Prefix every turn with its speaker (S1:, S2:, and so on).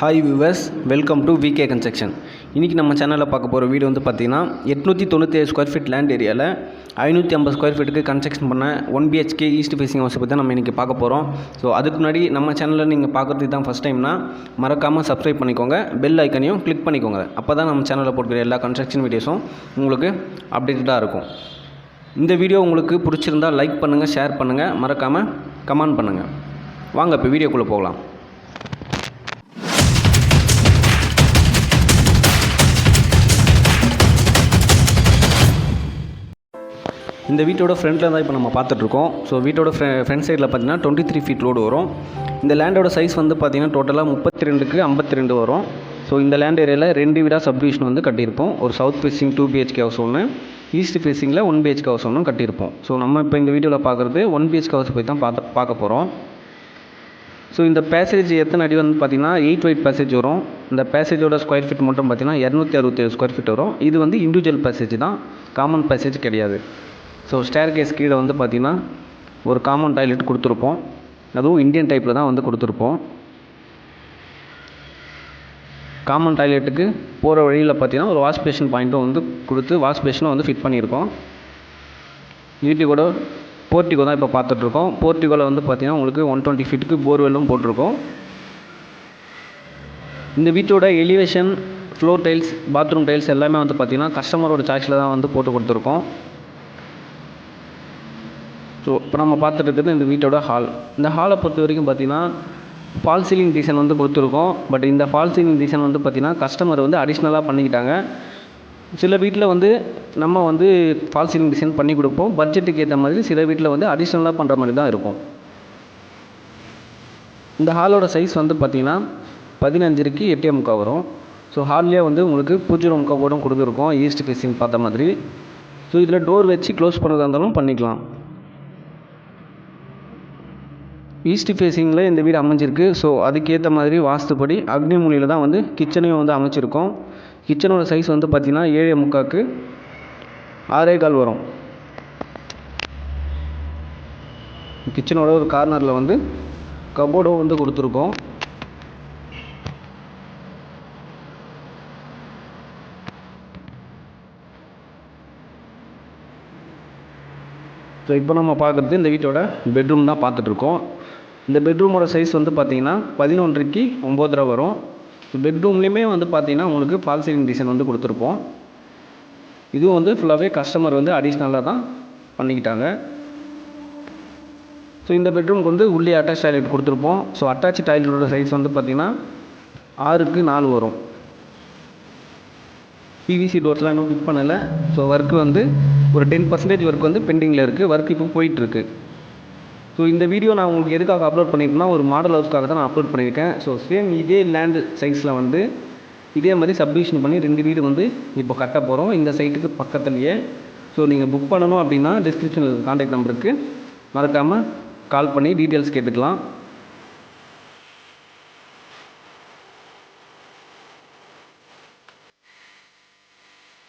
S1: Hi viewers, welcome to VK construction. இன்றைக்கி நம்ம சேனலில் பார்க்க போகிற வீடு வந்து பார்த்திங்கன்னா 897 ஸ்கொயர் ஃபீட் லேண்ட் ஏரியாவில் 550 ஸ்கொயர் ஃபீட்டுக்கு கன்ஸ்ட்ரக்ஷன் பண்ண 1 BHK ஈஸ்ட் ஃபேஸிங் ஹவுஸை பற்றி தான் நம்ம இன்றைக்கி பார்க்க போகிறோம். ஸோ அதுக்கு முன்னாடி நம்ம சேனலில் நீங்கள் பார்க்குறதுக்கு தான் ஃபஸ்ட் டைம்னா மறக்காமல் சப்ஸ்கிரைப் பண்ணிக்கோங்க, பெல் ஐக்கனையும் கிளிக் பண்ணிக்கோங்க. அப்போ தான் நம்ம சேனலில் போட்டுக்கிற எல்லா கன்ஸ்ட்ரக்ஷன் வீடியோஸும் உங்களுக்கு அப்டேட்டடாக இருக்கும். இந்த வீடியோ உங்களுக்கு பிடிச்சிருந்தால் லைக் பண்ணுங்கள், ஷேர் பண்ணுங்கள், மறக்காமல் கமெண்ட் பண்ணுங்கள். வாங்க இப்போ வீடியோக்குள்ளே போகலாம். இந்த வீட்டோட ஃப்ரண்ட்டில் தான் இப்போ நம்ம பார்த்துட்ருக்கோம். ஸோ வீட்டோட ஃப்ரண்ட் சைடில் பார்த்தீங்கன்னா 23 ஃபீட் ரோடு வரும். இந்த லேண்டோட சைஸ் வந்து பார்த்திங்கன்னா டோட்டலாக 32க்கு 52 வரும். ஸோ இந்த லேண்ட் ஏரியாவில் 2 வீடாக சப்டிவிஷன் வந்து கட்டியிருப்போம். ஒரு சவுத் ஃபேஸிங் 2 BHK ஹவுஸ் ஒன்று, ஈஸ்ட் ஃபேஸிங்கில் 1 BHK ஹவுஸ் ஒன்று கட்டியிருப்போம். ஸோ நம்ம இப்போ இந்த வீடியோவில் பார்க்குறது 1 BHK ஹவுஸ் போய் தான் பார்க்க போகிறோம். ஸோ இந்த பேசேஜ் எத்தனை அடி வந்து பார்த்திங்கன்னா 8 வைட் பேசேஜ் வரும். இந்த பேசேஜோட ஸ்கொயர் ஃபீட் மட்டும் பார்த்திங்கன்னா 267 ஸ்கொயர் ஃபீட் வரும். இது வந்து இண்டிவிஜுவல் பேசேஜ் தான், காமன் பேசேஜ் கிடையாது. ஸோ ஸ்டேர் கேஸ் கீழே வந்து பார்த்திங்கன்னா ஒரு காமன் டாய்லெட் கொடுத்துருப்போம். அதுவும் இந்தியன் டைப்பில் தான் வந்து கொடுத்துருப்போம். காமன் டாய்லெட்டுக்கு போகிற வழியில் பார்த்திங்கன்னா ஒரு வாஷ் பேஷன் பாயிண்ட்டும் வந்து கொடுத்து வாஷ் பேஷனும் வந்து ஃபிட் பண்ணியிருக்கோம். வீட்டுக்கூட போர்ட்டிகோ தான் இப்போ பார்த்துட்ருக்கோம். போர்ட்டிகோவில் வந்து பார்த்திங்கன்னா உங்களுக்கு 120 ஃபீட்டுக்கு போர்வெல்லும் போட்டிருக்கோம். இந்த வீட்டோட elevation, floor tiles, bathroom tiles எல்லாமே வந்து பார்த்திங்கன்னா கஸ்டமரோட சாய்ஸில் தான் வந்து போட்டு கொடுத்துருக்கோம். ஸோ இப்போ நம்ம பார்த்துட்டு இருக்கிறது இந்த வீட்டோட ஹால். இந்த ஹாலை பொறுத்த வரைக்கும் பார்த்திங்கன்னா ஃபால் சீலிங் டிசைன் வந்து கொடுத்துருக்கோம். பட் இந்த ஃபால் சீலிங் டிசைன் வந்து பார்த்திங்கன்னா கஸ்டமர் வந்து அடிஷ்னலாக பண்ணிக்கிட்டாங்க. சில வீட்டில் வந்து நம்ம வந்து ஃபால் சீலிங் டிசைன் பண்ணி கொடுப்போம். பட்ஜெட்டுக்கு ஏற்ற மாதிரி சில வீட்டில் வந்து அடிஷ்னலாக பண்ணுற மாதிரி தான் இருக்கும். இந்த ஹாலோட சைஸ் வந்து பார்த்திங்கன்னா 15க்கு 8.25 வரும். ஸோ ஹால்லேயே வந்து உங்களுக்கு பூஜை ரூம் கபோர்டும் கொடுத்துருக்கோம், ஈஸ்ட் ஃபேஸிங் பார்த்த மாதிரி. ஸோ இதில் டோர் வச்சு க்ளோஸ் பண்ணுறதா இருந்தாலும் பண்ணிக்கலாம். ஈஸ்ட் ஃபேஸிங்கில் இந்த வீடு அமைஞ்சிருக்கு. ஸோ அதுக்கேற்ற மாதிரி வாஸ்துப்படி அக்னி மூலையில் தான் வந்து கிச்சனையும் வந்து அமைச்சிருக்கோம். கிச்சனோட சைஸ் வந்து பார்த்திங்கன்னா 7.25க்கு 6.25 வரும். கிச்சனோட ஒரு கார்னரில் வந்து கபோர்டும் வந்து கொடுத்துருக்கோம். ஸோ இப்போ நம்ம பார்க்குறது இந்த வீட்டோட பெட்ரூம் தான் பார்த்துட்ருக்கோம். இந்த பெட்ரூமோட சைஸ் வந்து பார்த்திங்கன்னா 11க்கு 9.5 வரும். பெட்ரூம்லேயுமே வந்து பார்த்திங்கன்னா உங்களுக்கு ஃபால் சீலிங் டிசைன் வந்து கொடுத்துருப்போம். இதுவும் வந்து ஃபுல்லாகவே கஸ்டமர் வந்து அடிஷ்னலாக தான் பண்ணிக்கிட்டாங்க. ஸோ இந்த பெட்ரூமுக்கு வந்து உள்ளே அட்டாச் டாய்லெட் கொடுத்துருப்போம். ஸோ அட்டாச் டாய்லெட்டோட சைஸ் வந்து பார்த்திங்கன்னா 6க்கு 4 வரும். PVC டோர்ஸ்லாம் இன்னும் ஃபிட் பண்ணலை. ஸோ ஒர்க்கு வந்து ஒரு 10% ஒர்க் வந்து பெண்டிங்கில் இருக்குது. ஒர்க் இப்போ போயிட்டுருக்கு. ஸோ இந்த வீடியோ நான் உங்களுக்கு எதுக்காக அப்லோட் பண்ணியிருக்கேன்னா ஒரு மாடல் ஹவுஸ்க்காக தான் நான் அப்லோட் பண்ணியிருக்கேன். ஸோ சேம் இதே லேண்டு சைஸில் வந்து இதே மாதிரி சப்டிவிஷன் பண்ணி 2 வீடு வந்து இப்போ கட்ட போகிறோம் இந்த சைட்டுக்கு பக்கத்துலேயே. ஸோ நீங்கள் புக் பண்ணணும் அப்படின்னா டிஸ்கிரிப்ஷனில் கான்டாக்ட் நம்பருக்கு மறக்காமல் கால் பண்ணி டீட்டெயில்ஸ் கேட்டுக்கலாம்.